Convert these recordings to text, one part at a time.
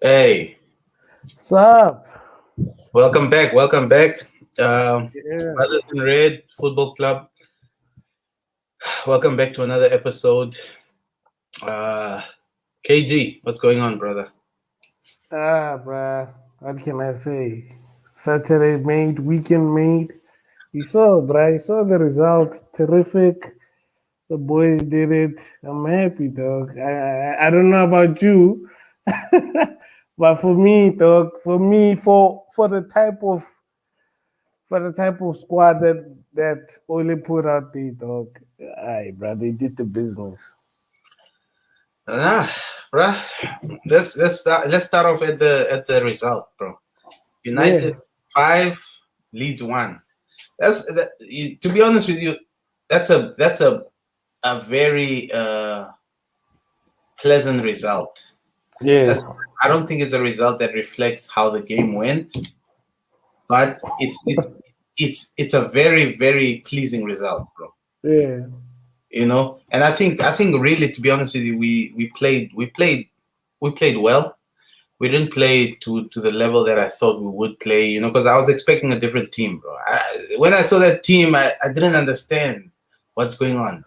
Hey, What's up? welcome back. Welcome back. Yeah. Brothers in Red Football Club. Welcome back to another episode. Uh, KG, what's going on, brother? Bruh. What can I say? Saturday made, weekend made. You saw, bruh. You saw the result. Terrific. The boys did it. I'm happy, dog. I don't know about you, but for me, dog. For the type of squad that Ole put out there, dog. Aye, bruh. They did the business. Ah, bruh. Let's start off at the result, bro. United Yeah. 5, Leeds 1. To be honest with you, that's a very pleasant result. That's Yeah. I don't think it's a result that reflects how the game went, but it's a very very pleasing result, bro. Yeah. And I think really, to be honest with you, we played well. We didn't play to the level that I thought we would play, because I was expecting a different team, bro. When I saw that team, I didn't understand what's going on.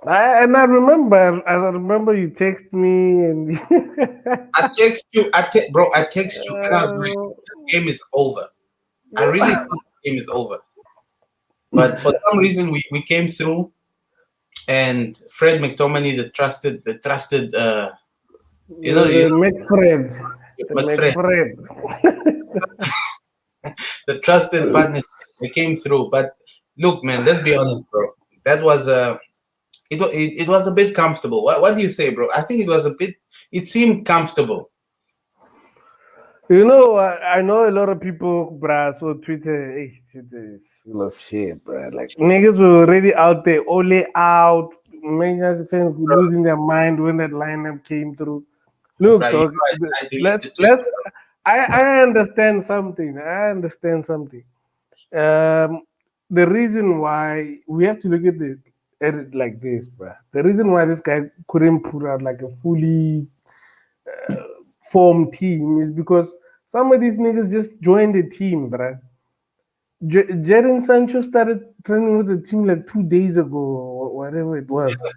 I remember you text me and I text you, bro. I text you and I was like, this game is over. I really thought the game is over, but for some reason we came through. And Fred McTominay, the trusted, the McFred, the McFred, McFred. the trusted partner, they came through. But look, man, let's be honest, bro. That was it was a bit comfortable. What do you say, bro? I think it was a bit. It seemed comfortable. I know a lot of people, bruh. So Twitter is full of shit, bruh. Like niggas were already out there, only out. Manchester fans were losing their mind when that lineup came through. Look, Right? dog. I deleted Let's the tweet. let's. I understand something. I understand something. Um, the reason why we have to look at it like this, bruh. The reason why this guy couldn't put out like a fully formed team is because some of these niggas just joined the team, bruh. Jadon Sancho started training with the team like 2 days ago or whatever it was. 2 3.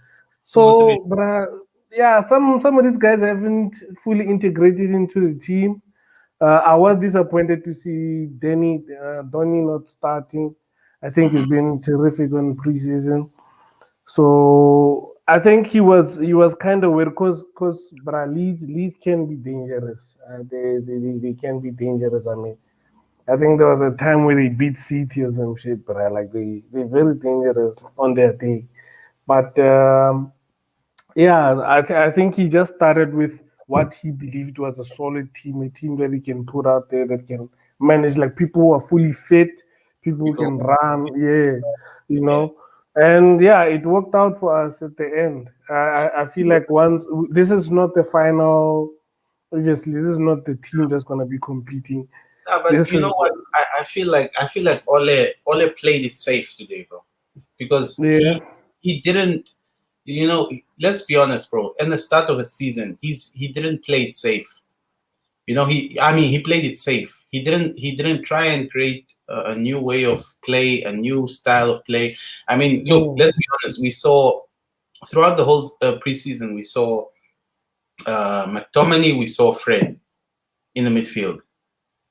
So, bruh, yeah, some of these guys haven't fully integrated into the team. I was disappointed to see Donny not starting. I think he's been terrific on preseason. So I think he was kind of weird because Leeds can be dangerous. They can be dangerous. I mean, I think there was a time where they beat City or some shit, but like they're very dangerous on their day. But yeah, I think he just started with what he believed was a team that he can put out there that can manage like people who are fully fit, people who People, can run, yeah, you yeah. know. And yeah, it worked out for us at the end. I feel like once this is not the final. Obviously, this is not the team that's gonna be competing. No, but This you know is what? I feel like Ole played it safe today, bro, because yeah, he didn't. Let's be honest, bro. In the start of the season, he didn't play it safe. He played it safe. He didn't try and create a new way of play, a new style of play. I mean, look, mm, let's be honest. We saw throughout the whole preseason, we saw McTominay, we saw Fred in the midfield.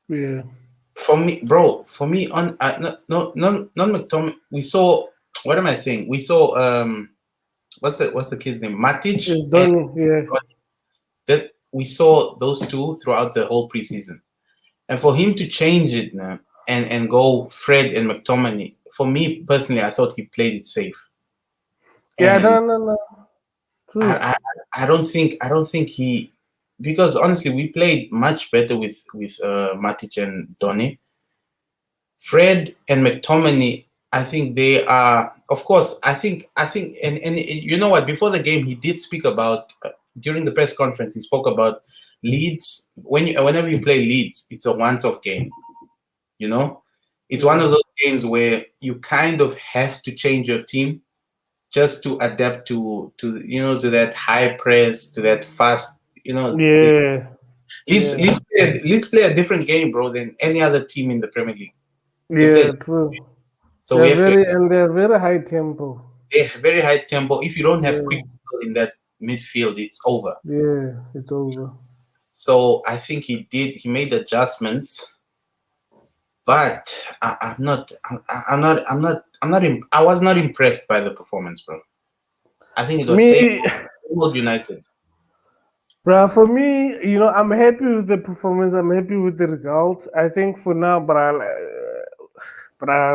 yeah. For me, on no, not McTominay. We saw, what am I saying? We saw what's the kid's name? Matic, It's and done. Yeah, that we saw those two throughout the whole preseason. And for him to change it now and go Fred and McTominay, for me personally, I thought he played it safe. yeah. And No, no, no. True. I, I don't think he, because honestly we played much better with Matic and Donny. Fred and McTominay, I think they are, of course, I think and you know what, before the game he did speak about, during the press conference he spoke about Leeds. Whenever you play Leeds, it's a once off game, you know. It's one of Yeah. those games where you kind of have to change your team just to adapt to that high press, to that fast, Yeah. Leeds, Yeah, Leeds play a different game, bro, than any other team in the Premier League. They yeah, play, true. so we have to. They're very high tempo. Very high tempo. If you don't have quick Yeah, people in that midfield, it's over. yeah, it's over. So I think he did. He made adjustments, but I'm not. I'm not. I'm not. I'm not. I was not impressed by the performance, bro. I think it was Me, same old United. bruh, for me, I'm happy with the performance. I'm happy with the result. I think for now, bruh,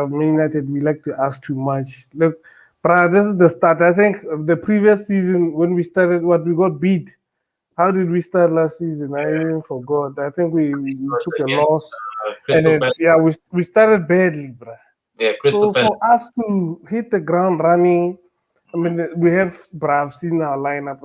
Man United, we like to ask too much. Look, bruh, this is the start. I think the previous season when we started, what we got beat. How did we start last season? I even forgot. I think It we was took a against loss, and Crystal Palace. we started badly, bruh. Yeah, Crystal So Palace. for us to hit the ground running, I mean, we have, bruh, I've seen our lineup.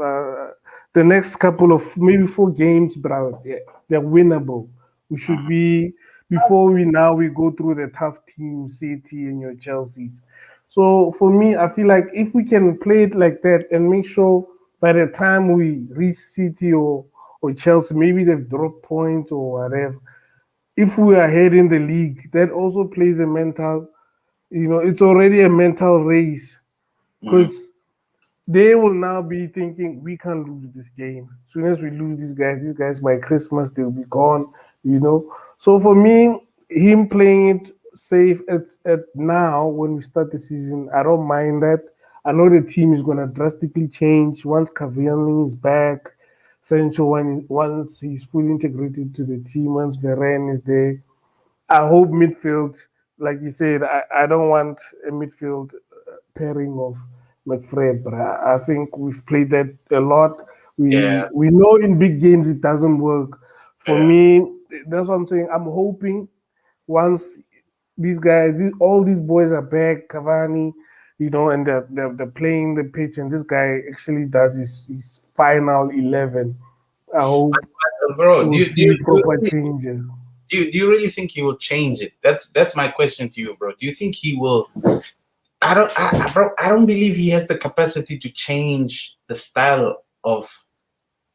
The next couple of maybe 4 games, bruh, they're winnable. We should be before we go through the tough teams, City and your Chelsea's. So for me, I feel like if we can play it like that and make sure by the time we reach City or Chelsea, maybe they've dropped points or whatever. If we are ahead in the league, that also plays a mental, it's already a mental race Mhm. because they will now be thinking we can't lose this game. As soon as we lose these guys by Christmas they'll be gone. So for me, him playing it safe at now when we start the season, I don't mind that. I know the team is gonna drastically change once Cavani is back. Sancho, once he's fully integrated to the team, once Varane is there, I hope midfield, like you said, I don't want a midfield pairing of McFred, but I think we've played that a lot. Yeah, We know in big games it doesn't work. For yeah. me, that's what I'm saying. I'm hoping once all these boys are back, Cavani, and they're playing the pitch, and this guy actually does his final 11. I hope Bro, we'll see proper changes. do you really think he will change it? That's my question to you, bro. Do you think he will? Bro. I don't believe he has the capacity to change the style of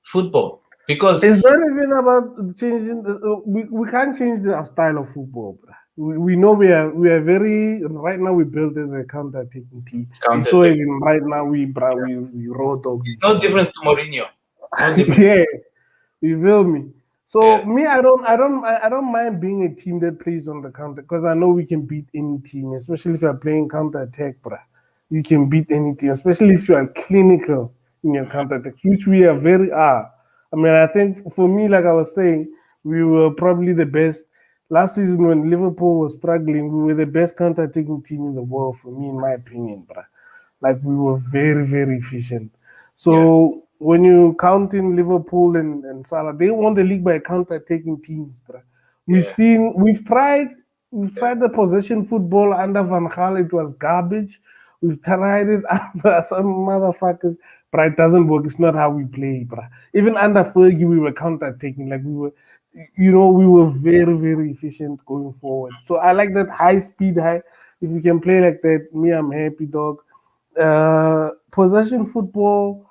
football because It's not even about changing. We can't change our style of football, bro. We know we are very right now. We build as a counter-attacking team. You counter saw attack. even right now we raw dog It's these no boys. difference to Mourinho. No difference. Yeah, you feel me? So Yeah, me, I don't mind being a team that plays on the counter because I know we can beat any team, especially if you're playing counter attack, bruh. You can beat any team, especially if you are clinical in your counter attack, which we are very are. I mean, I think for me, like I was saying, we were probably the best last season when Liverpool was struggling. We were the best counter attacking team in the world, for me, in my opinion, bruh. Like we were very, very efficient. yeah, So when you count in Liverpool and Salah, they won the league by counter-attacking teams, bro. yeah, We've yeah. tried the possession football under Van Gaal. It was garbage. We've tried it under some motherfuckers, but it doesn't work. It's not how we play, bro. Even under Fergie, we were counter-attacking. Like we were very, very efficient going forward. So I like that high speed, high. If we can play like that, me, I'm happy, dog. Possession football,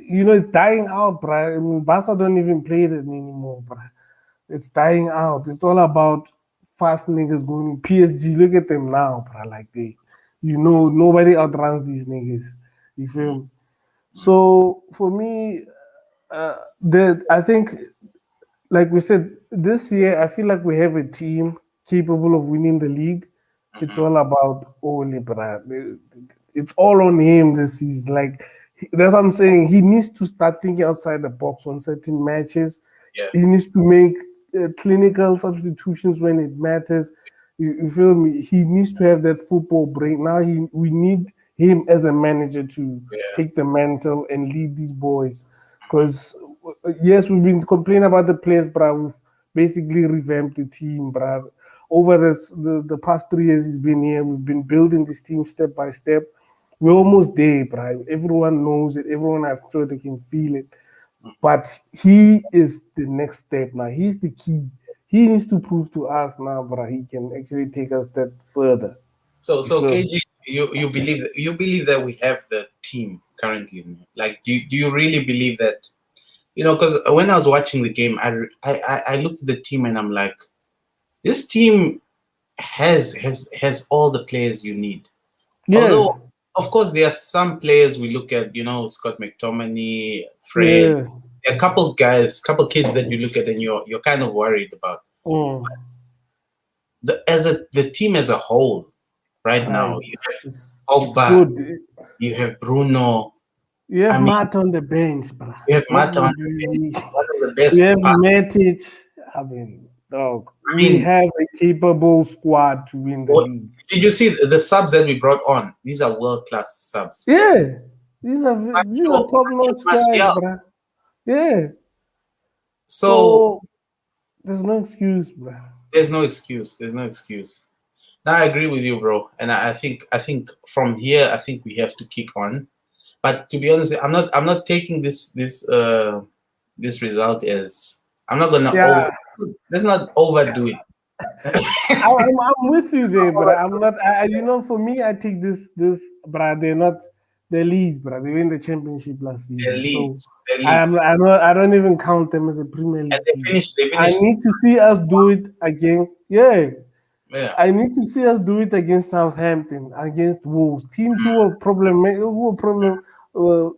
it's dying out, bro. I mean, Barca don't even play it anymore, bro. It's dying out. It's all about fast niggas going. PSG, look at them now, bro. Like nobody outruns these niggas. You feel Mm, me? So for me, I think, like we said, this year I feel like we have a team capable of winning the league. It's mhm. all about Ole, bruh. It's all on him this season. Like that's what I'm saying. He needs to start thinking outside the box on certain matches. Yeah. He needs to make clinical substitutions when it matters. You feel me? He needs to have that football brain. Now we need him as a manager to Yeah. take the mantle and lead these boys. Because yes, we've been complaining about the players, but we've basically revamped the team, bro. Over the past 3 years he's been here, we've been building this team step by step. We're almost there, bro. Everyone knows it. Everyone, I'm sure they can feel it. But he is the next step now. He's the key. He needs to prove to us now, bro. He can actually take us that further. You So feel me? KG, you believe that we have the team currently? Like, do you really believe that Because when I was watching the game, I looked at the team and I'm like, this team has all the players you need. Yeah, Although, of course, there are some players we look at, Scott McTominay, Fred. yeah. There are a couple guys, couple kids that you look at and you're kind of worried about. Mm. The team as a whole right Right. now, you have It's Pogba, good. you have Bruno. You I have mean, Matt on the bench, bruh. you have What Mata on more do the you bench, need? one of the We best have pass. Matic. I mean, dog, I we mean, have a capable squad to win the league. did you see the subs that we brought on? These are world class subs. Yeah, these are top Sancho, notch guys, Martial. bruh. Yeah. So So there's no excuse, bruh. there's no excuse. There's no excuse. Now I agree with you, bro. And I think from here I think we have to kick on. But to be honest, I'm not taking this result as I'm not gonna over. Yeah, Let's not overdo it. I'm with you there, but I'm not. For me, I take this, but they're not the Leeds, but they win the championship last season. So The leads, I don't even count them as a Premier and League they team. finished. They I finished. need to see us do it again. Yeah, Yeah, I need to see us do it against Southampton, against Wolves, teams who were problematic to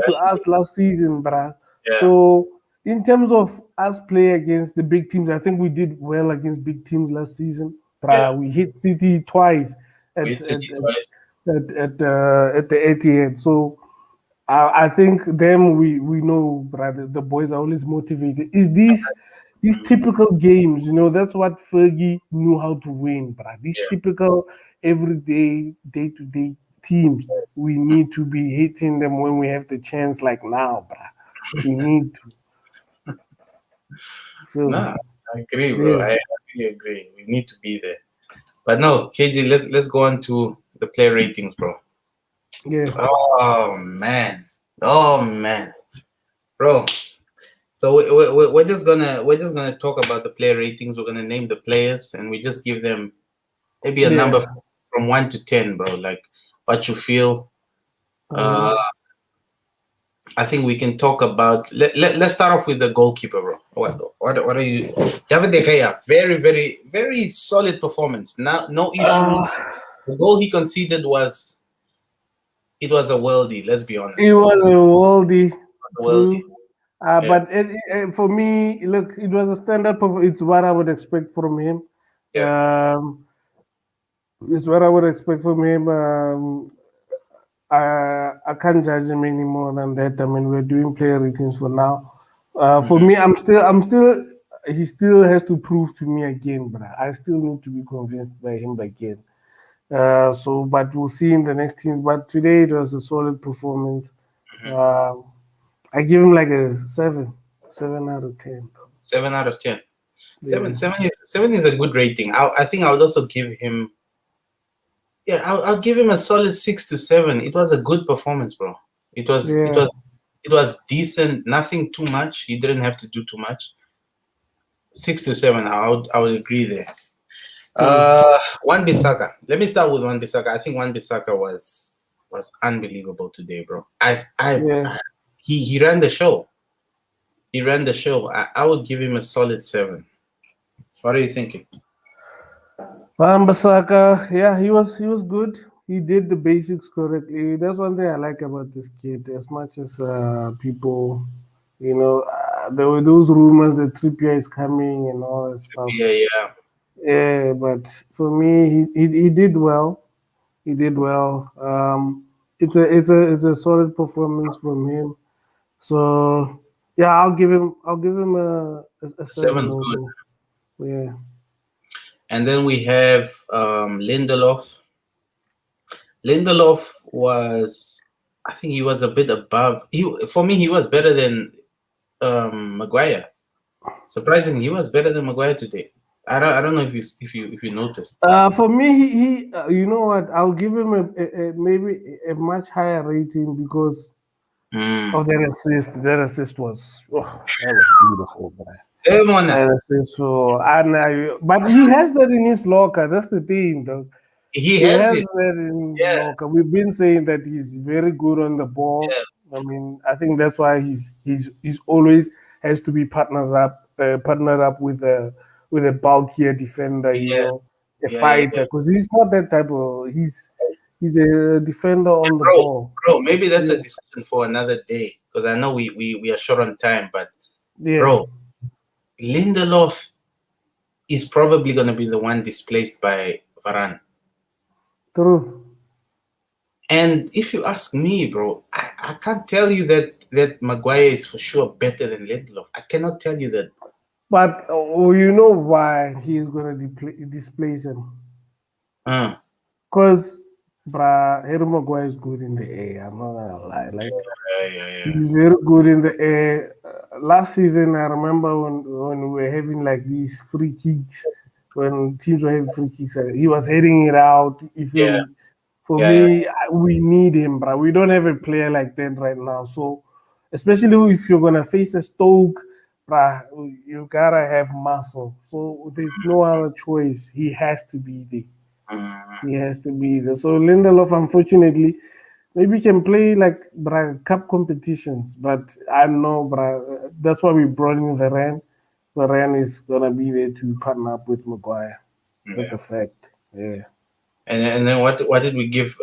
well, us last season, bruh. yeah, So in terms of us play against the big teams, I think we did well against big teams last season. yeah. Bruh, we hit City twice We at hit at City twice. at the Etihad. So I think them we know, brother. The boys are always motivated. Is these typical games? That's what Fergie knew how to win, bruh. These Yeah, typical everyday, day-to-day teams. We need to be hitting them when we have the chance, like now, bruh. We need to feel no, me. I agree, bro. Yeah, I really agree. We need to be there. But no, KG, let's go on to the player ratings, bro. yeah. Oh man, bro. So we're just gonna talk about the player ratings. We're gonna name the players, and we just give them maybe a number Yeah. from 1 to 10, bro. Like what you feel. Uh, Mhm. I think we can talk about. Let's start off with the goalkeeper, bro. What are you? David De Gea, very very very solid performance. No issues. Uh, The goal he conceded was a worldie. Let's be honest, it bro. was a worldie, A worldie. true. Yeah, But for me, look, it was a standard. It's what I would expect from him. yeah. Um, it's what I would expect from him. I can't judge him any more than that. I mean, we're doing player ratings for now. For Mhm. me, I'm still. He still has to prove to me again, but I still need to be convinced by him again. But we'll see in the next teams. But today it was a solid performance. Mhm. Uh, I give him like a 7 out of 10. 7 out of 10. Seven, Yeah, seven is a good rating. I think I would also give him. Yeah, I'll give him a solid 6 to 7. It was a good performance, bro. It was it yeah. was it was decent. Nothing too much. He didn't have to do too much. 6 to 7. I would agree there. Mm. Wan Bissaka. Let me start with Wan Bissaka. I think Wan Bissaka was unbelievable today, bro. Yeah. He ran the show. He ran the show. I would give him a solid 7. What are you thinking? Basaka, yeah, he was good. He did the basics correctly. That's one thing I like about this kid. As much as people, there were those rumors that Trippier is coming and all that stuff. Yeah, yeah. Yeah, but for me, he did well. He did well. It's a solid performance from him. So yeah, I'll give him a seven Seven's good. also. Yeah. And then we have Lindelof. Lindelof was, I think he was a bit above. For me, he was better than Maguire. Surprisingly, he was better than Maguire today. I don't know if you noticed. For me, you know what? I'll give him maybe a much higher rating because Mm. of that assist. That assist that was beautiful, man. Come on now. That assist but he has that in his locker. That's the thing, though. He He has has it. that in his Yeah, locker. We've been saying that he's very good on the ball. I mean, I think that's why he's always has to be partnered up with a bulkier defender, Yeah, a yeah. fighter, because he's not that type of. He's a defender on the Bro, ball. bro, maybe that's a Yeah, discussion for another day because I know we are short on time. But yeah, bro, Lindelof is probably gonna be the one displaced by Varane. true. And if you ask me, bro, I can't tell you that Maguire is for sure better than Lindelof. I cannot tell you that. But you know why he's gonna displace him? Uh, Because, bruh, Harry Maguire is good in the air. I'm not gonna lie. Like, yeah. he's very good in the air. Last season, I remember when we were having like these free kicks, when teams were having free kicks, he was heading it out. You feel Yeah, me? For yeah, yeah. me, we need him, bro. We don't have a player like that right now. So, especially if you're gonna face a Stoke, bruh, you gotta have muscle. So there's no other choice. He has to be there. Mm, He has to be there. So Lindelof, unfortunately, maybe can play like cup competitions, but I know, that's why we brought in Varane. Varane is gonna be there to partner up with Maguire. That's yeah. a fact. Yeah. And then what did we give?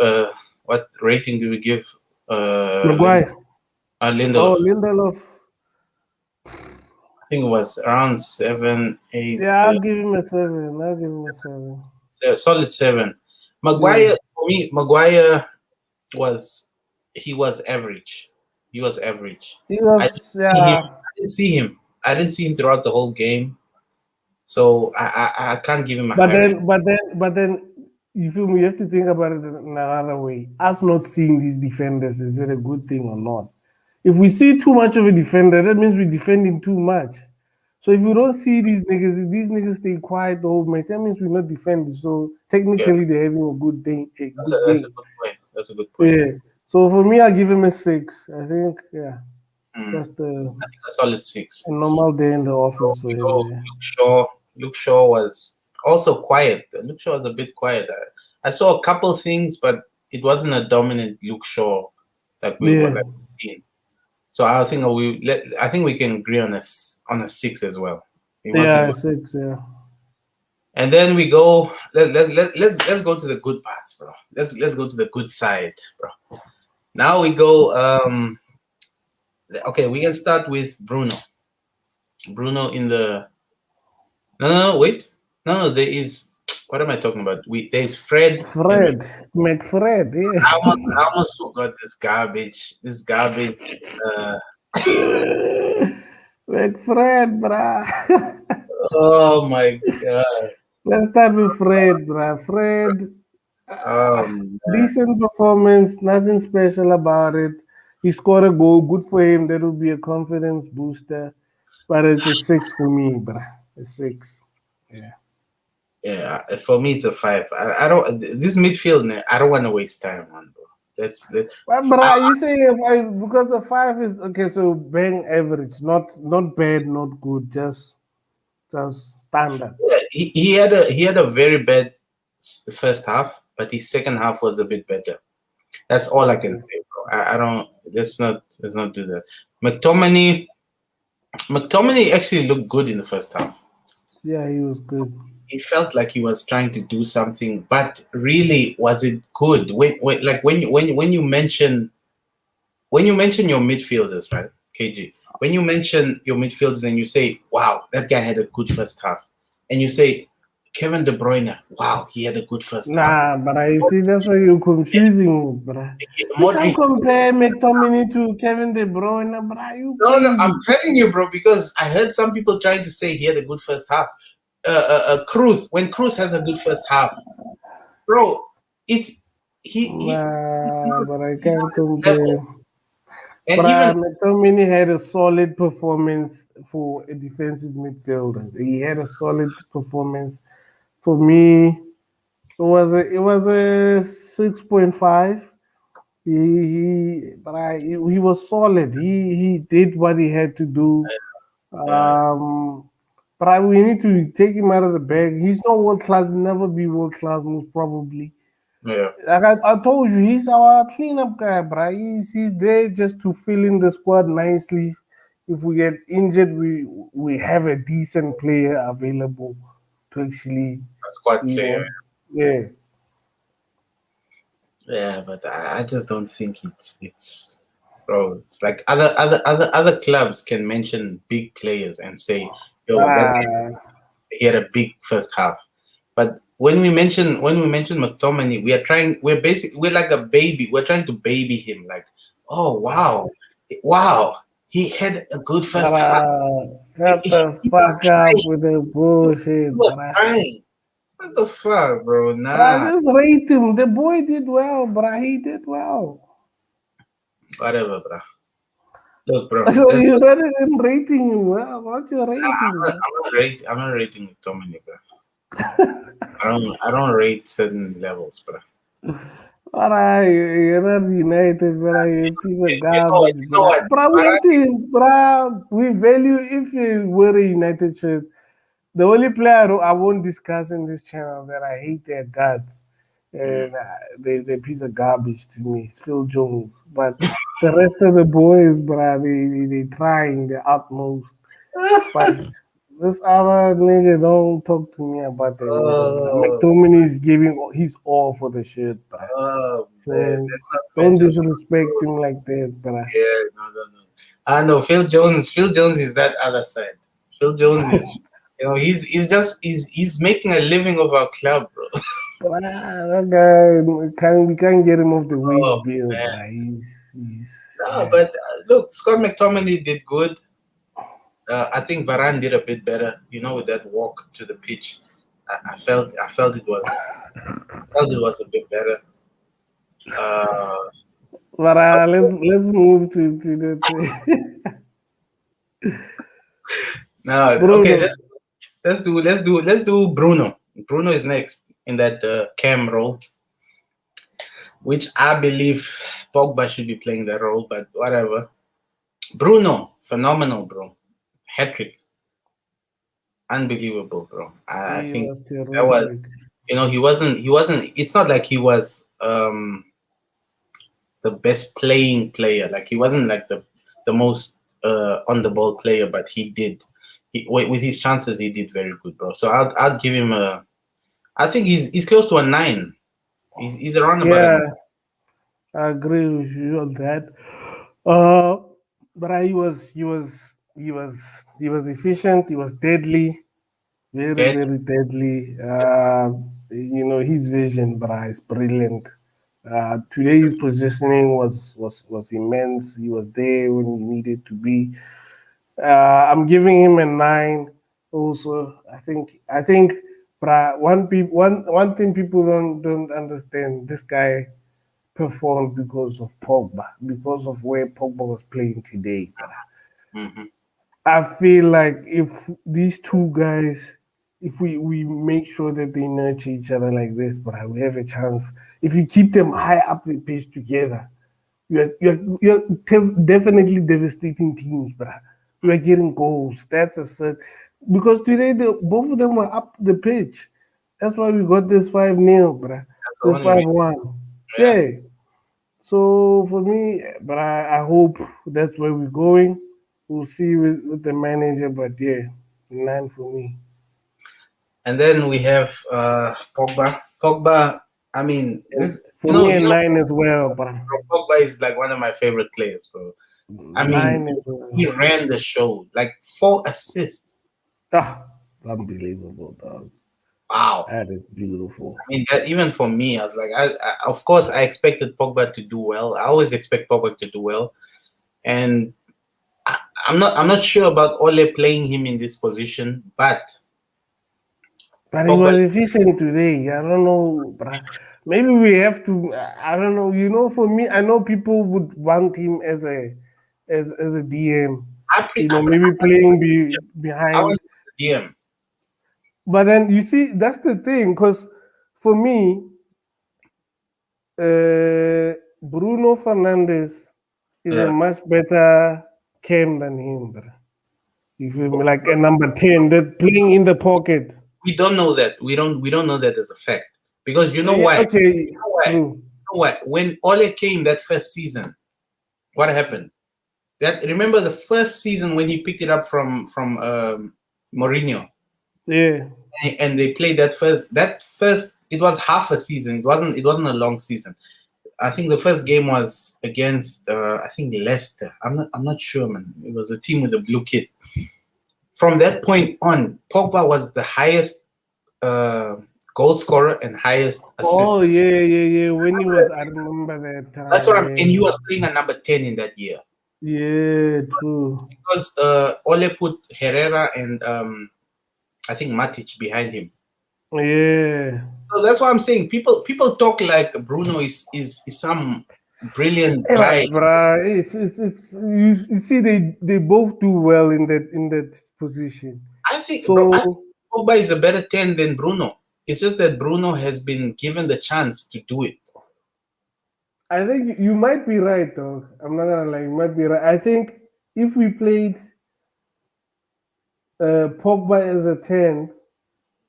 What rating do we give? Maguire. Lindelof. Oh, Lindelof. I think it was around 7, 8. Yeah, I'll give him a seven. I'll give him a seven. Solid 7. Yeah. Maguire for me, Maguire was he was average. He was average. He I didn't was, see him. yeah. I didn't see him. I didn't see him throughout the whole game. So I can't give him a But high rate. then, but then, but then, you feel me? You have to think about it in another way. Us not seeing these defenders, is it a good thing or not? If we see too much of a defender, that means we're defending too much. So if we don't see these niggas, if these niggas stay quiet the whole match, that means we're not defending. So Yeah, technically, they're having a good day, a good that's a game. good point. That's a good point. Yeah. So for me, I'll give him a six. I think, yeah, Mm, that's the I think a solid 6. a normal day in the So office for we him. go Yeah. Luke Shaw. Luke Shaw was also quiet. Luke Shaw was a bit quiet. I saw a couple things, but it wasn't a dominant Luke Shaw like we were Yeah. like in. So I think we can agree on on a 6 as well. He Yeah, was, six. Yeah. and then we go. Let's go to the good parts, bro. Let's go to the good side, bro. Now we go. Okay, we can start with Bruno. Bruno in the no, wait. No, there is. What am I talking about? There's Fred and McFred, I almost forgot this garbage. This garbage. Uh, McFred, bruh. oh my god. Let's start with Fred, bruh. Fred, Man. decent performance, nothing special about it. He scored a goal, good for him. That will be a confidence booster. But it's a six for me, bruh. A six. Yeah. Yeah, for me it's a 5. I don't this midfield. I don't want to waste time on, bro. That's that. But you say if I because a five is okay, so bang average, not bad, not good, just standard. He had a very bad first half, but his second half was a bit better. That's all I can Okay. say, bro. I don't. Let's not do that. McTominay actually looked good in the first half. Yeah, he was good. He felt like he was trying to do something, but really, was it good? When you mention your midfielders, right, KG? When you mention your midfielders and you say, "Wow, that guy had a good first half," and you say, "Kevin De Bruyne, wow, he had a good first half." Nah, but I see that's why you're confusing, bruh. You can't Modric, compare McTominay to Kevin De Bruyne, bruh. You no, I'm crazy? telling you, bro, because I heard some people trying to say he had a good first half. Cruz, when Cruz has a good first half, bro, it's he's Nah, not but I he's not can't at the level. compare. And even Bruh, McTominay had a solid performance for a defensive midfielder. He had a solid performance. For me, it was a 6.5. He was solid. He did what he had to do. uh, But we need to take him out of the bag. He's not world class. He'll never be world class, most probably. Yeah. Like I told you, he's our cleanup guy, bro. He's there just to fill in the squad nicely. If we get injured, we have a decent player available to actually, A squad you player. know, yeah. Yeah, but I just don't think it's bro. It's like other clubs can mention big players and say, But "Yo, that guy he had a big first half." But when we mention McTominay, we're like a baby. We're trying to baby him. Like, oh wow, he had a good first half. shut the He was fuck up trying. with the He bullshit, was bruh. trying. What the fuck, bro? Bruh, Nah, just rate him. The boy did well, bruh. He did well. whatever, bro. Look, bro. So you rather than rating him well, what you rating, bruh? I'm not rating McTominay, bro. I don't rate certain levels, bro. Bruh, you're not United, bruh. You're a piece of You garbage, know bruh. what? Bruh, we have Varane, to, bruh. We value if you wear a United shirt. The only player I won't discuss in this channel that I hate their guts mm, and they're a piece of garbage to me. It's Phil Jones. But the rest of the boys, bruh, they trying their utmost. But this other nigga don't talk to me about that nigga, bruh. oh, McTominay is giving his all for the shirt, bruh. oh man, So let's not don't mention. disrespect him like that, bruh. Yeah, no, no, no. I know Phil Jones. Phil Jones is that other side. Phil Jones is, he's making a living of our club, bro. That guy we can't get him off the Oh wage bill, man, bruh. He's no, yeah. but look, Scott McTominay did good. I think Varane did a bit better. With that walk to the pitch, I felt it was a bit better. Uh, But let's move to the no, okay. Bruno. Let's do Bruno. Bruno is next in that cam role, which I believe Pogba should be playing that role, but whatever. Bruno, phenomenal, bro. Hat trick, unbelievable, bro. I He think was that was, terrific. he wasn't. It's not like he was the best playing player. Like he wasn't like the most on the ball player, but he did. With his chances, he did very good, bro. So I'd give him a. I think he's close to a 9. He's around about a 9. Yeah, I agree with you on that. But he was efficient. He was deadly, very Dead. very deadly. His vision, bruh, is brilliant. Today's positioning was immense. He was there when he needed to be. I'm giving him a 9. Also, I think, but one thing people don't understand. This guy performed because of Pogba, because of where Pogba was playing today. But Hmm. I feel like if these two guys, if we make sure that they nurture each other like this, but we have a chance. If you keep them high up the pitch together, you're definitely devastating teams, bruh. We are getting goals. That's a set. Because today both of them were up the pitch. That's why we got this 5-0, bruh. That's the This only reason. 5-1. Yeah. Yeah. So for me, but I hope that's where we're going. We'll see with the manager, but yeah, 9 for me. And then we have Pogba. Pogba. I mean, And this. for me, a 9 as well, but Pogba is like one of my favorite players, bro. I mean, 9 as he well. ran the show. Like 4 assists. Ah, unbelievable, dog. Wow. That is beautiful. I mean, that even for me, I was like, of course, I expected Pogba to do well. I always expect Pogba to do well, and I, I'm not sure about Ole playing him in this position, but But he Pogba. was efficient today. I don't know, bruh. Maybe we have to. I don't know. For me, I know people would want him as a DM. I, pre, I, pre- Maybe playing I want behind. the DM. But then you see, that's the thing. Because for me, Bruno Fernandez is a Yeah. much better cam than him, bruh. You feel me? Like a number 10 that playing in the pocket. We don't know that. We don't know that as a fact. Because you know Yeah, why? okay, You know why? You true. know what? When Ole came that first season, what happened? That remember the first season when he picked it up from Mourinho, Yeah. and they played that first. It was half a season. It wasn't a long season. I think the first game was against I think Leicester. I'm not sure, man. It was a team with a blue kit. From that point on, Pogba was the highest uh, goal scorer and highest assist. Oh yeah, yeah, yeah. When he was, I remember that That's time. what I'm. And he Yeah, was playing a number 10 in that year yeah, true. because Ole put Herrera and I think Matic behind him. Yeah. So that's why I'm saying people talk like Bruno is some brilliant Hey, guy. but bruh, it's you see they both do well in that position. I think So Pogba is a better 10 than Bruno. It's just that Bruno has been given the chance to do it. I think you might be right, though. I'm not gonna lie, you might be right. I think if we played Pogba as a 10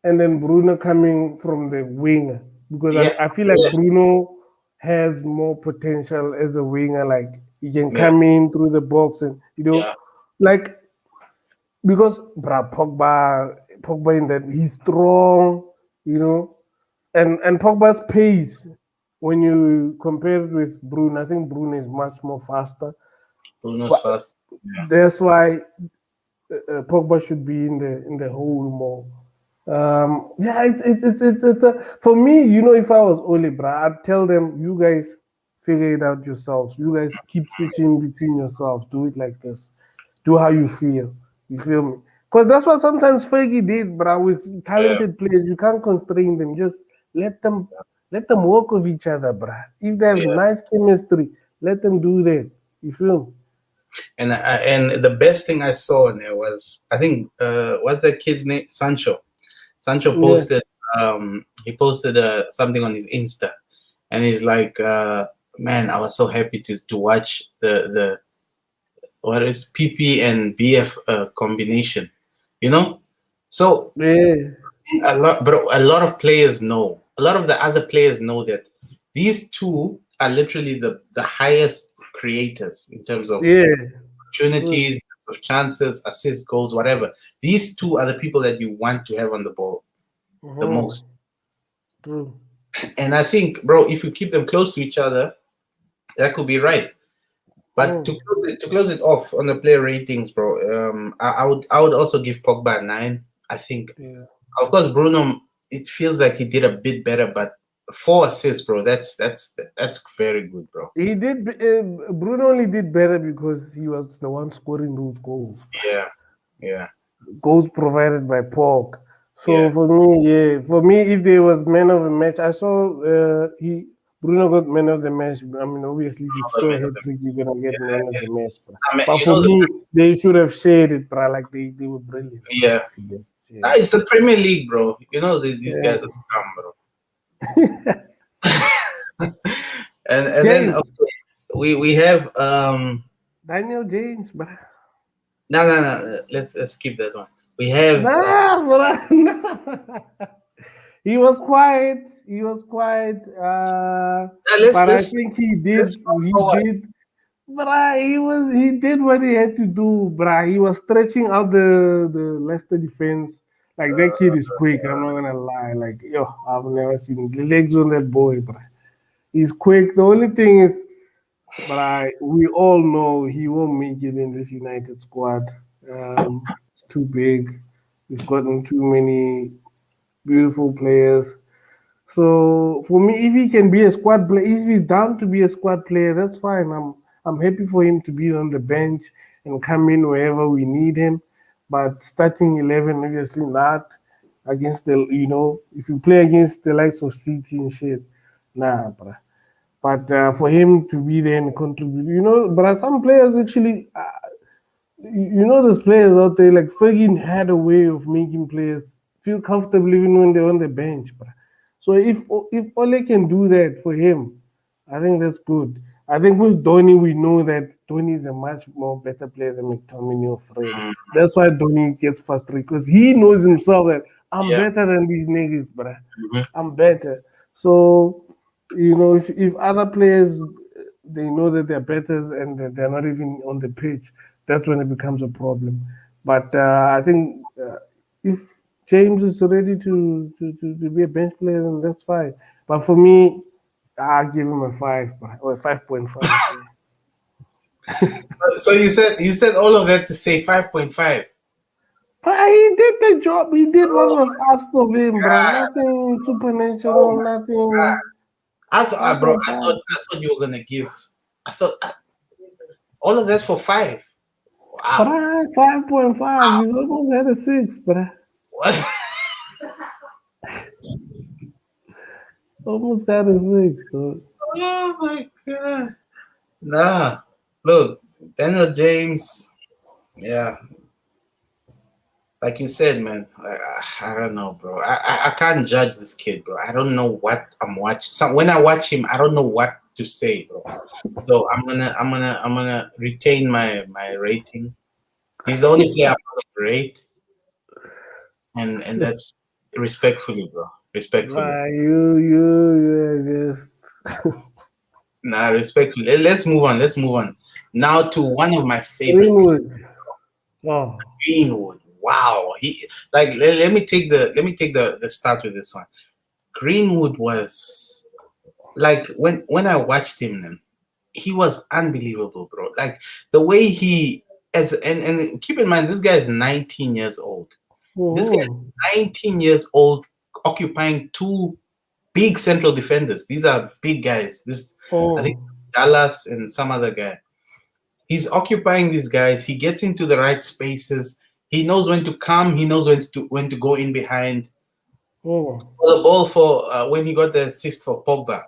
and then Bruno coming from the wing, because Yeah, I feel like yes, Bruno has more potential as a winger. Like he can yeah, come in through the box and yeah. like because Pogba in that he's strong, and Pogba's pace when you compare it with Bruno, I think Bruno is much more faster. Bruno's But fast. Yeah, that's why Pogba should be in the hole more. Yeah, it's for me. If I was Ole, bra, I'd tell them, you guys figure it out yourselves. You guys keep switching between yourselves. Do it like this. Do how you feel. You feel me? Because that's what sometimes Fergie did, bro. With yeah, talented players, you can't constrain them. Just let them let them work with each other, bro. If they have yeah. nice chemistry, let them do that. You feel me? And the best thing I saw in there was I think what's that kid's name? Sancho. Sancho Yeah. posted he posted something on his Insta, and he's like, man, I was so happy to watch the what is PP and BF combination, you know. So Yeah. a lot of players know, a lot of the other players know that these two are literally the highest creators in terms of Yeah. True. opportunities, of chances, assists, goals, whatever. These two are the people that you want to have on the ball the Mhm. most. True. And I think, bro, if you keep them close to each other, that could be right. But Mm. to close it off on the player ratings, bro, I would also give Pogba a 9. I think, Yeah. of course, Bruno. It feels like he did a bit better, but 4 assists, bro. That's very good, bro. He did. Bruno only did better because he was the one scoring those goals. Yeah, yeah, Goals provided by Pog. So yeah. for me, yeah, for me, if there was man of the match, I saw he Bruno got man of the match. I mean, obviously, if you Not score a man of hat the- trick, you're gonna get man of yeah. the match. Bro. I mean, But you for know the me, they should have shared it, bro. Like they were brilliant. yeah. Yeah, It's the Premier League, bro. You know these yeah. guys are scum, bro. And then James, okay, we have Daniel James, bro. no, let's keep that one. We have Nah, bro. Nah. He was quiet. He was quiet. let's But I let's think he let's did. move He forward. did. Bruh, he did what he had to do, bruh. He was stretching out the Leicester defense. Like that kid is quick. I'm not gonna lie. Like yo, I've never seen the legs on that boy, bruh. He's quick. The only thing is, we all know he won't make it in this United squad. It's too big. We've gotten too many beautiful players. So for me, if he can be a squad player, if he's down to be a squad player, that's fine. I'm happy for him to be on the bench and come in wherever we need him. But starting 11, obviously not against if you play against the likes of City and shit, nah, bruh. But for him to be there and contribute, but some players actually, there's players out there like Fergie had a way of making players feel comfortable even when they're on the bench, bruh. So if Ole can do that for him, I think that's good. I think with Donny, we know that Donny is a much more better player than McTominay or Fred. Mm, That's why Donny gets frustrated because he knows himself that I'm yeah. better than these niggas, bruh. Mhm. I'm better. So, if other players they know that they're better and that they're not even on the pitch, that's when it becomes a problem. But I think if James is ready to be a bench player, then that's fine. But for me, I give him a 5 or a 5.5. Yeah. So you said all of that to say 5.5. But he did the job. He did what was asked of him, bro. Nothing Oh supernatural. my Nothing. God. I thought, Five bro, point I five. thought I thought you were gonna give. I thought all of that for 5. Wow. Bruh, 5.5. He's almost had a 6, bruh. What? Almost got a 6. So. Oh my God. Nah. Look, Daniel James. Yeah, like you said, man. I don't know, bro. I can't judge this kid, bro. I don't know what I'm watching. So when I watch him, I don't know what to say, bro. So I'm gonna retain my rating. He's the only player I'm gonna rate, and that's respectfully, bro. Respectfully. You're just Nah, respectfully. Let's move on. Let's move on. Now to one of my favorite, Greenwood. Oh, Greenwood. Wow. He like let me take the start with this one. Greenwood was like when I watched him then, he was unbelievable, bro. Like the way he as and keep in mind this guy is 19 years old. This guy oh, is 19 years old occupying two big central defenders. These are big guys. This I think oh, Dallas and some other guy. He's occupying these guys. He gets into the right spaces. He knows when to come. He knows when to go in behind. oh. For the ball for when he got the assist for Pogba.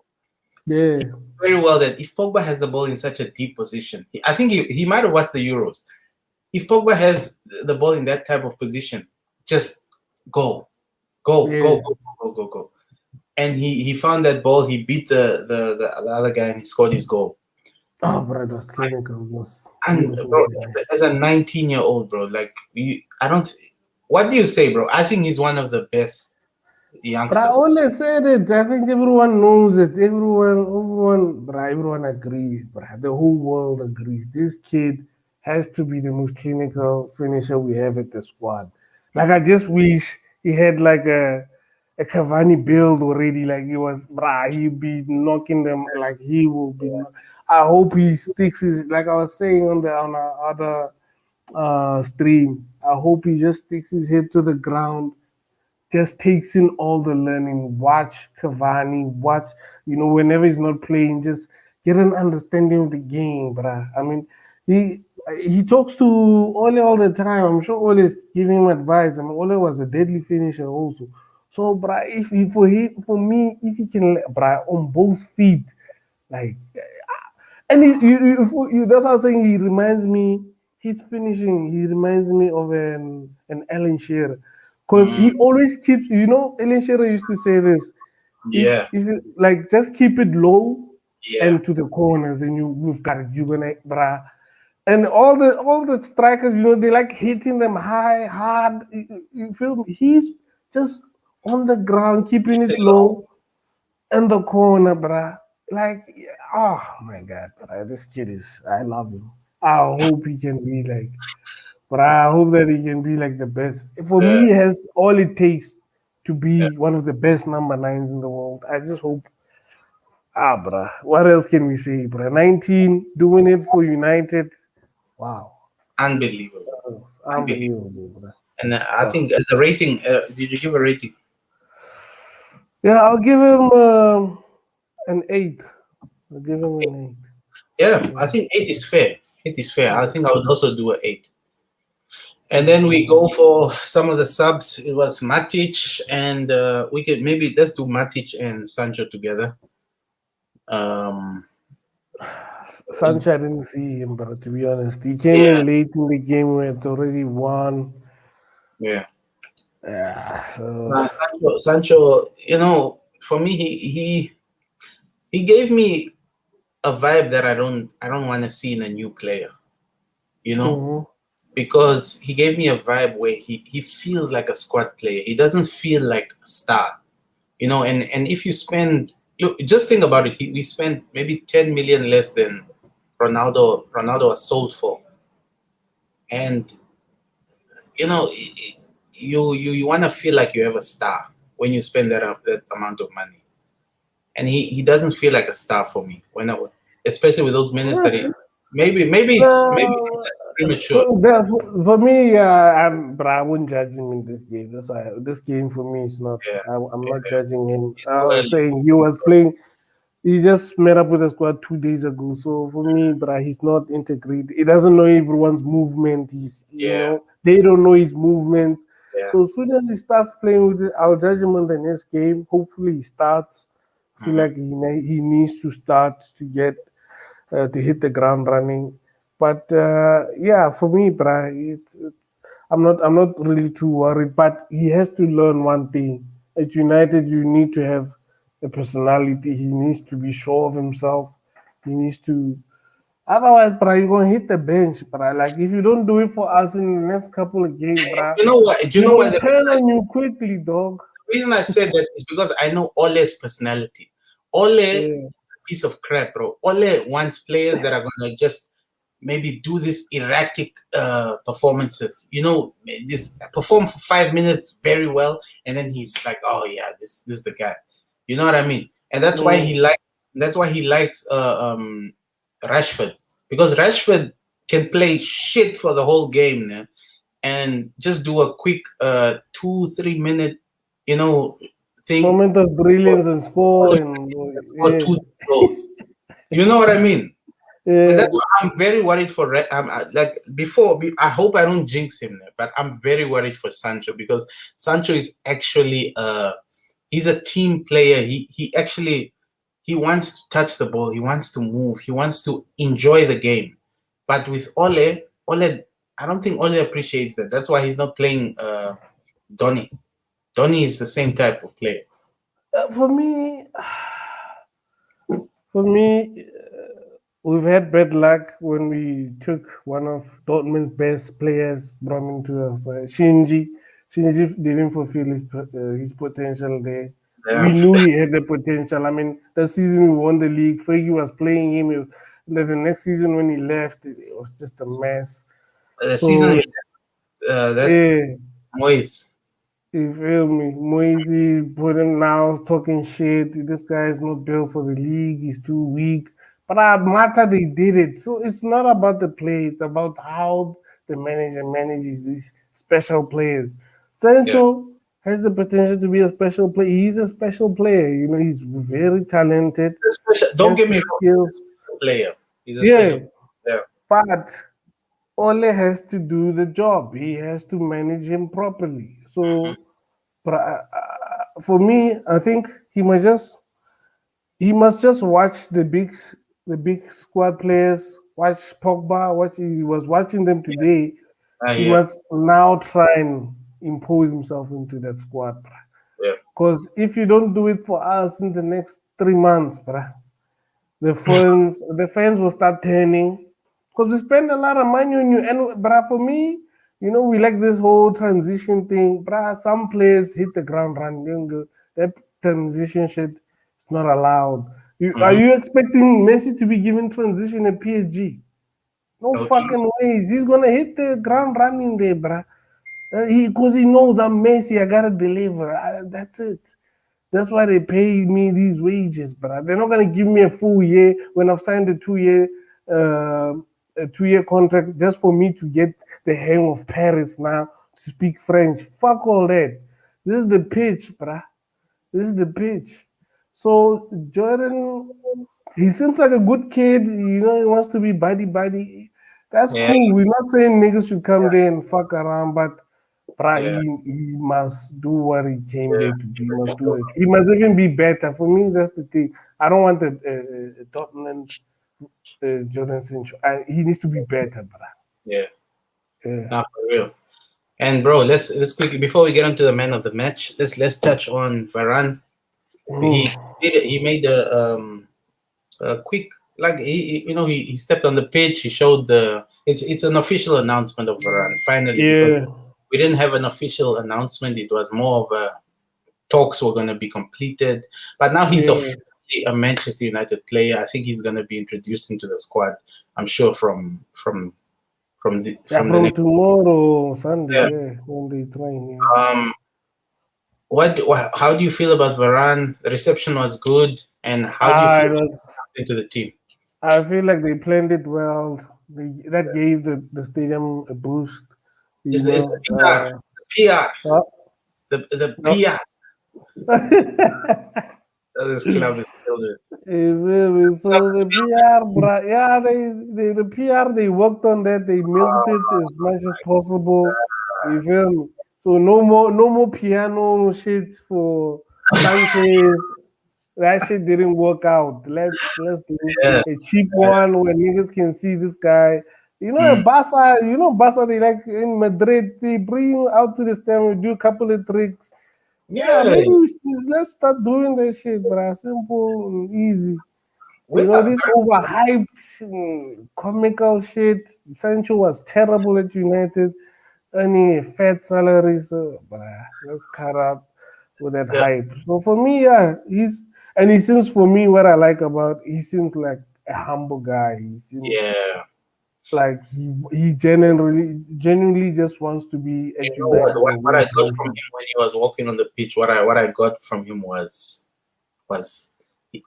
He Yeah, knows very well that if Pogba has the ball in such a deep position, I think he might have watched the Euros. If Pogba has the ball in that type of position, just go, go, go, yeah. go, go, go, go. And he found that ball. He beat the other guy and he scored his goal. Oh, bro, that's clinical. It was And beautiful. bro, Man. as a 19-year-old, bro, like I don't. What do you say, bro? I think he's one of the best But I youngsters. always said it. I think everyone knows it. Everyone agrees. But the whole world agrees. This kid has to be the most clinical finisher we have at the squad. Like I just wish he had like a Cavani build already. Like he was, he'd be knocking them. Like he will be. I hope he sticks his. Like I was saying on our other stream. I hope he just sticks his head to the ground, just takes in all the learning. Watch Cavani, whenever he's not playing, just get an understanding of the game, bruh. I mean, he talks to Ole all the time. I'm sure Ole is giving him advice. I mean, Ole was a deadly finisher also. So, bruh, if he, for me, if he can, bruh, on both feet, like, and that's what I'm saying. He reminds me. His finishing. He reminds me of an Alan Shearer, because Mm, he always keeps. Alan Shearer used to say this. yeah, If you like, just keep it low yeah. and to the corners, and you've got it. You're gonna, bruh. And all the strikers, they like hitting them high, hard. You feel me? He's just on the ground, keeping it low in the corner, bruh. Like, oh my God, bruh. This kid is, I love him. I hope he can be like, but I hope that he can be like the best. For me, Uh, he has all it takes to be one of the best number nines in the world. I just hope. Bruh. What else can we say, bruh? 19, doing it for United. Wow. Unbelievable, unbelievable. Unbelievable, bruh. And I Oh. think as a rating, did you give a rating? Yeah, I'll give him an 8. I'll give him an 8. Yeah, I Yeah. think 8 is fair. 8 is fair. I Yeah. think I would also do a 8. And then we Mm. go for some of the subs. It was Matic, and we could maybe let's do Matic and Sancho together. Um, Sancho, I didn't see him, but to be honest, he came yeah, in late in the game when it already won. yeah. Yeah, so Sancho, for me, he gave me a vibe that I don't want to see in a new player. You know, mhm. because he gave me a vibe where he feels like a squad player. He doesn't feel like a star. And if you spend, look, just think about it. We spent maybe 10 million less than Ronaldo was sold for, and you know, you want to feel like you have a star when you spend that amount of money, and he doesn't feel like a star for me especially with those minutes that he maybe that's premature. For me, but I wouldn't judge him in this game. This game for me is not. Yeah, I'm not yeah, judging him. it's I too was early. saying he was playing. He just met up with the squad 2 days ago. So for me, but he's not integrated. He doesn't know everyone's movement. Yeah, They don't know his movements. yeah. So as soon as he starts playing with it, I'll judge him on the next game. Hopefully he starts. I feel Hmm. like he needs to start to get to hit the ground running. But yeah, for me, bro, I'm not really too worried. But he has to learn one thing. At United, you need to have a personality. He needs to be sure of himself. He needs to. Otherwise, bro, you're gonna hit the bench, bro. Like if you don't do it for us in the next couple of games, bro, You know what? Do you we're know why gonna turn on you quickly, dog. the reason I said that is because I know Ole's personality. Ole, Yeah. piece of crap, bro. Ole wants players that are gonna just maybe do this erratic performances. Just perform for 5 minutes very well, and then he's like, "Oh yeah, this is the guy." You know what I mean? And that's why Mm. he like. That's why he likes Rashford, because Rashford can play shit for the whole game, yeah, and just do a quick 2-3 minute, you know, thing Moment of brilliance and score and for yeah, 2 goals. You know what I mean? And yeah. that's why I'm very worried for. Like before, I hope I don't jinx him, but I'm very worried for Sancho, because Sancho is actually he's a team player. He wants to touch the ball. He wants to move. He wants to enjoy the game. But with Ole, I don't think Ole appreciates that. That's why he's not playing Donny. Donny is the same type of player. For me, for me, we've had bad luck when we took one of Dortmund's best players, brought him to us. Shinji. Shinji didn't fulfill his potential there. We Yeah. knew he had the potential. I mean, the season we won the league, Fergie was playing him. Then the next season when he left, it was just a mess. The season So, that yeah. Moise. You feel me? Moisey put him now talking shit. This guy is not built for the league. He's too weak. But Mata, they did it. So it's not about the play. It's about how the manager manages these special players. Yeah. Sancho has the potential to be a special player. He's a special player. He's very talented. Don't Has get me the wrong. He's a skills. special player. He's a special Yeah, player. but Ole has to do the job. He has to manage him properly. Mhm. So but for me, I think he must just watch the big squad players. Watch Pogba. Watch he was watching them today. He Yeah. must now try and impose himself into that squad. Yeah. Because if you don't do it for us in the next 3 months, bruh, the fans will start turning because we spend a lot of money on you. And bruh, for me, we like this whole transition thing. Bruh, some players hit the ground running. That transition shit is not allowed. Are Mhm. you expecting Messi to be given transition at PSG? No No, fucking ways. He's gonna hit the ground running there, bruh. Because he knows I'm Messi. I gotta deliver. That's it. That's why they pay me these wages, but they're not gonna give me a full year when I've signed uh, a 2 year contract just for me to get the hang of Paris now to speak French. Fuck all that. This is the pitch, bruh. This is the pitch. So Jordan, he seems like a good kid. He wants to be buddy. That's yeah, cool. We're not saying niggas should come there and fuck around, but bruh, yeah, he must do what he came yeah, there to do. He for must do sure. it. He must even be better. For me, that's the thing. I don't want the Dortmund Jordan Sancho. He needs to be better, bruh. Yeah, Yeah. not for real. And bro, let's quickly, before we get onto the man of the match, let's touch on Varane. Mm. He made a quick, like he stepped on the pitch. He showed it's an official announcement of Varane finally, because Yeah. we didn't have an official announcement. It was more of talks were going to be completed. But now he's Yeah, officially a Manchester United player. I think he's going to be introduced into the squad. I'm sure yeah. from the From next. tomorrow, Sunday, Yeah. yeah, when they train, yeah. Um, how do you feel about Varane? The reception was good, and how do you Ah, feel it was. into the team? I feel like they planned it well. That gave the stadium a boost. You Is the know. PR, the PR, Uh, the no. PR that this club is filled with? So the PR, yeah, the PR they worked on that. They milked it as much as possible. You feel me? So no more piano shit for Sanchez. That shit didn't work out. Let's do Yeah. a cheap one where niggas can see this guy. Mm. Barca, they like in Madrid, they bring you out to the stand, we do a couple of tricks. Yeah, Yeah. maybe let's start doing that shit, but simple and easy. We are, This overhyped, comical shit. Sancho was terrible at United, earning a fat salary. So, let's cut up with that yeah, hype. So for me, yeah, he seems for me what I like about he seems like a humble guy. He seems yeah. like he genuinely just wants to be You at know what? United and What I win got from him trophies. when he was walking on the pitch, what I got from him was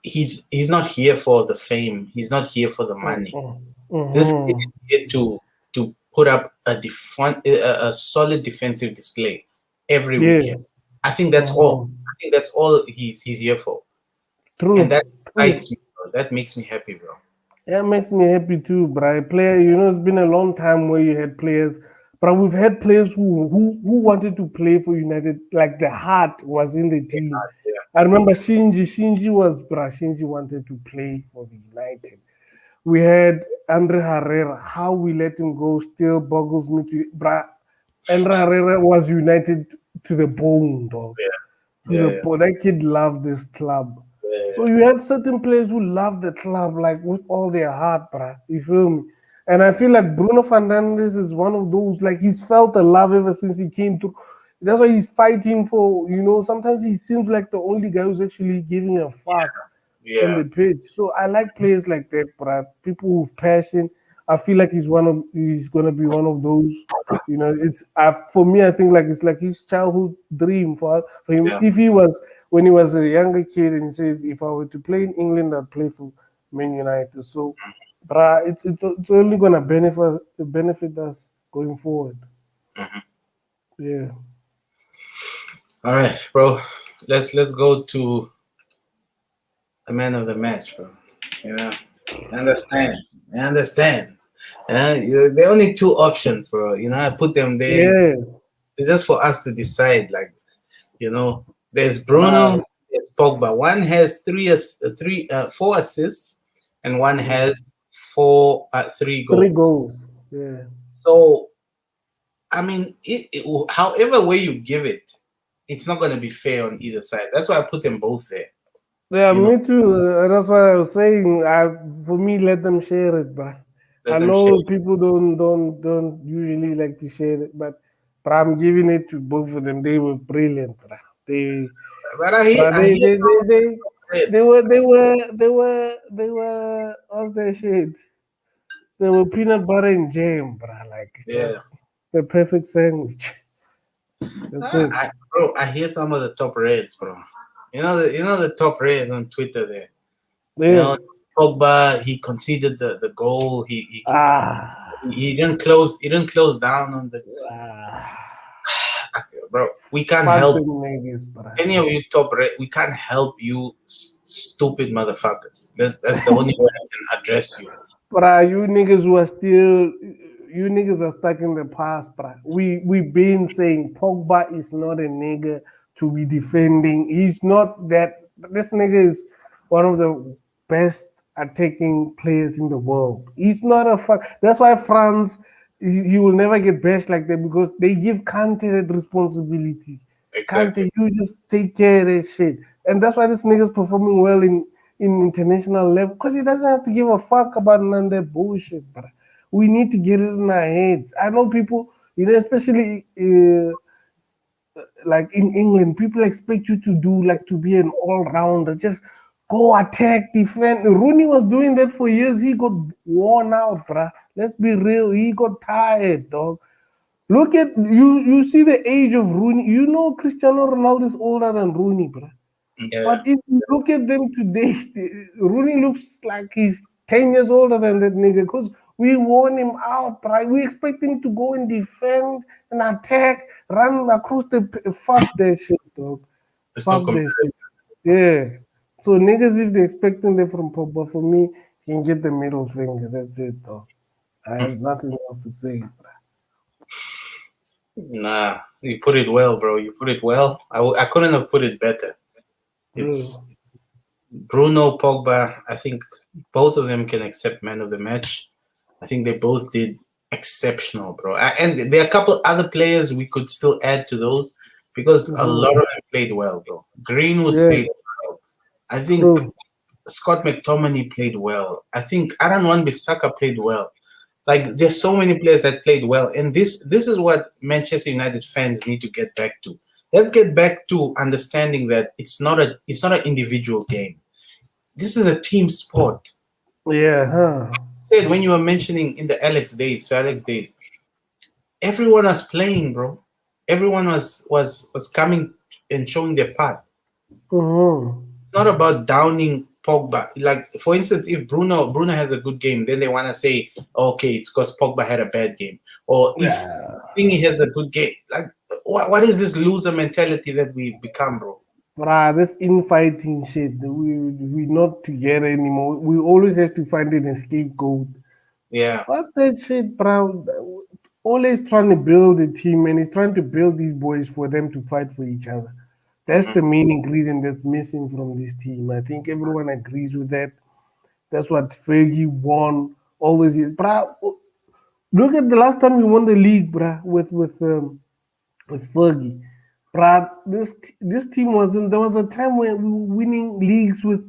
he's not here for the fame. He's not here for the money. This kid Mm-hmm. is here to put up a solid defensive display every Yeah. weekend. I think that's all. Mm-hmm. I think that's all he's here for, and that True. True. excites me, bro. That makes me happy, bro. Yeah, it makes me happy too, but I play. It's been a long time where you had players, but we've had players who wanted to play for United, like the heart was in the team. Yeah, I remember Shinji. Shinji wanted to play for the United. We had Andre Herrera. How we let him go still boggles me to bruh. Andre Herrera was United to the bone, dog. To yeah, the yeah, bone. That kid loved this club. So yeah, you have certain players who love the club like with all their heart, bruh. You feel me? And I feel like Bruno Fernandes is one of those, like he's felt the love ever since he came to. That's why he's fighting for, sometimes he seems like the only guy who's actually giving a fuck on yeah, the pitch. So I like players like that, bruh. People with passion. I feel like he's gonna be one of those. It's for me. I think like it's like his childhood dream for him. yeah. If he was when he was a younger kid and he says, if I were to play in England, I'd play for Man United. So, bruh, it's only gonna benefit us going forward. Mhm. Yeah. All right, bro. Let's go to the man of the match, bro. You know, I understand. I understand. There are only two options, bro. I put them there. Yeah. It's just for us to decide. Like, there's Bruh. Bruno, there's Pogba. One has four assists, and one Yeah. has three Three goals. goals. Yeah. So, I mean, however way you give it, it's not going to be fair on either side. That's why I put them both there. Yeah, You know, me too. That's what I was saying. For me, let them share it, but I let them share. know people don't usually like to share it, but I'm giving it to both of them. They were brilliant, bruh. They, But I hear, bruh, I hear some of the they threats. were they were they were they were what's that shit? They were peanut butter and jam, bruh. Like Yeah. just the perfect sandwich. That's it. Bro, I hear some of the top reds, bro. The top reds on Twitter there. You Yeah. know, Pogba, he conceded the goal. Ah. He didn't close down on the Ah. bro. We can't Fuck help them niggas, bruh. any of you top red. We can't help you, stupid motherfuckers. That's the only way I can address you. Bruh, you niggas are stuck in the past, bruh. We've been saying Pogba is not a nigga to be defending. He's not that. This nigga is one of the best attacking players in the world. He's not a fuck. That's why France, he will never get bashed like that because they give Kante that responsibility. Exactly. Kante, you just take care of that shit. And that's why this nigga's performing well in international level because he doesn't have to give a fuck about none of that bullshit, but we need to get it in our heads. I know people, especially like in England, people expect you to do like to be an all rounder, just go attack, defend. Rooney was doing that for years. He got worn out, bruh. Let's be real. He got tired, dog. Look at you. You see the age of Rooney. You know Cristiano Ronaldo is older than Rooney, bruh. Yeah, But if you look at them today, Rooney looks like he's 10 years older than that nigga because we won him out, right? We expect him to go and defend and attack, run across the. Fuck that shit, dog. it's no Fuck that shit. comparison. Yeah. So niggas, if they expecting that from Pogba, for me, he can get the middle finger. That's it, dog. I have nothing else to say. Nah, you put it well, bro. You put it well. I couldn't have put it better. It's Bro. Bruno, Pogba. I think both of them can accept man of the match. I think they both did exceptional, bro. And there are a couple other players we could still add to those because a lot of Mhm. them played well, bro. Greenwood Yeah, played well. I think true. Scott McTominay played well. I think Aaron Wan-Bissaka played well. Like there's so many players that played well, and this is what Manchester United fans need to get back to. Let's get back to understanding that it's not an individual game. This is a team sport. Yeah, huh? Said when you were mentioning in the Sir Alex days, everyone was playing, bro. Everyone was coming and showing their part. Mm-hmm. It's not about downing Pogba. Like for instance, if Bruno has a good game, then they want to say, okay, it's because Pogba had a bad game. Or if Yeah. Thingy has a good game, like what is this loser mentality that we become, bro? Bruh, this infighting shit, we not together anymore. We always have to find it in scapegoat. Yeah. Fuck that shit, bro. Always trying to build a team and he's trying to build these boys for them to fight for each other. That's Mhm. the main ingredient that's missing from this team. I think everyone agrees with that. That's what Fergie won always is. Bruh, look at the last time we won the league, bruh, with Fergie. Bruh, this team wasn't. There was a time when we were winning leagues with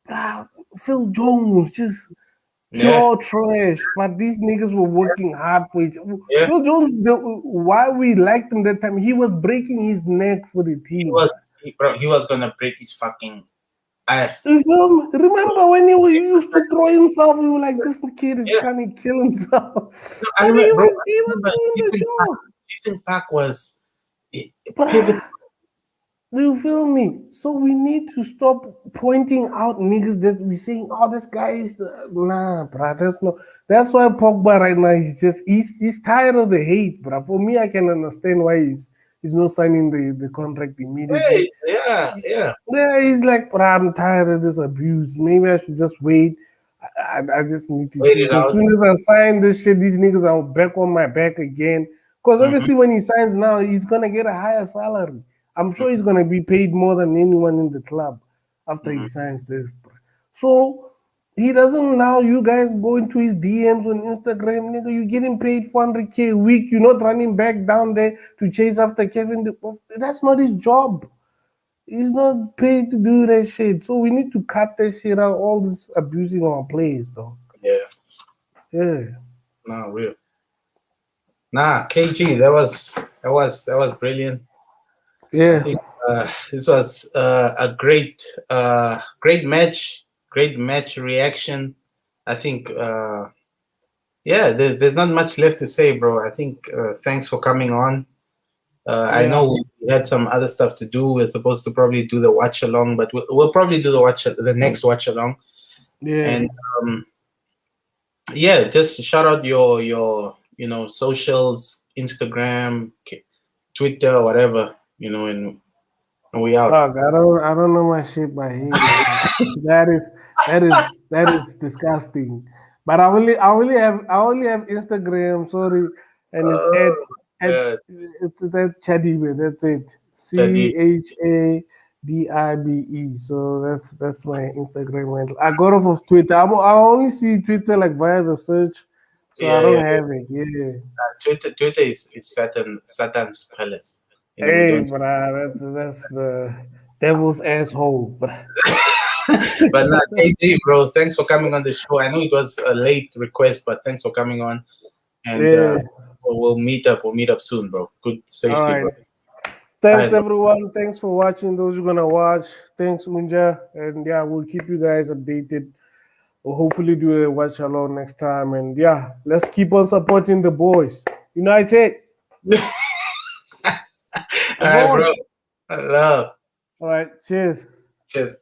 bruh, Phil Jones, just Yeah. pure trash. But these niggas were working hard for each other. Yeah. Phil Jones, why we liked him that time, he was breaking his neck for the He team, was bruh. bro, he was gonna break his fucking You ass. feel me? Remember when he used to throw himself? We were like, this kid is Yeah. trying to kill himself. No, I But remember, bro. I he was remember doing the job. Jason Park was pivot. Bruh. Do you feel me? So we need to stop pointing out niggas that we saying, oh, this guy is nah, bruh. That's no. That's why Pogba right now he's tired of the hate, bruh. For me, I can understand why he's not signing the contract immediately. Hey, yeah, yeah. Yeah, he's like, bruh, I'm tired of this abuse. Maybe I should just wait. I just need to Wait see it because as out. soon as I sign this shit, these niggas are back on my back again. Because Hmm. obviously, when he signs now, he's gonna get a higher salary. I'm sure he's gonna be paid more than anyone in the club after he Hmm. signs this. So he doesn't now. You guys go into his DMs on Instagram, nigga. You getting paid 400K a week. You're not running back down there to chase after Kevin. That's not his job. He's not paid to do that shit. So we need to cut that shit out. All this abusing our players, though. Yeah, Yeah. no, real. Nah, KG, that was brilliant. I Yeah. think this was a great match reaction. I think yeah, there's not much left to say, bro. I think thanks for coming on. I Yeah. know we had some other stuff to do. We're supposed to probably do the watch along, but we'll probably do the next watch along. Yeah. And um, yeah, just shout out your socials, Instagram, Twitter, whatever, and we out. Fuck, I don't know my shit by head. That is that is disgusting. But I only have Instagram, sorry, and it's Oh, at yeah, it's at Chadibe. That's it. Teddy. Chadibe. So that's my Instagram handle. I got off of Twitter. I only see Twitter like via the search, so I Yeah, don't yeah, yeah. have it. Yeah. Twitter is Satan's palace. We Hey, don't. bruh, that's the devil's asshole, bruh. But nah, KG, bro, thanks for coming on the show. I know it was a late request, but thanks for coming on. And Yeah. we'll meet up. We'll meet up soon, bro. Good All safety, bro. right. Thanks Bye. everyone. Thanks for watching. Those who are gonna watch. Thanks Unja, and yeah, we'll keep you guys updated. We'll hopefully do a watch along next time. And yeah, let's keep on supporting the boys. United. All Come right, on. bro. I love. All right. Cheers. Cheers.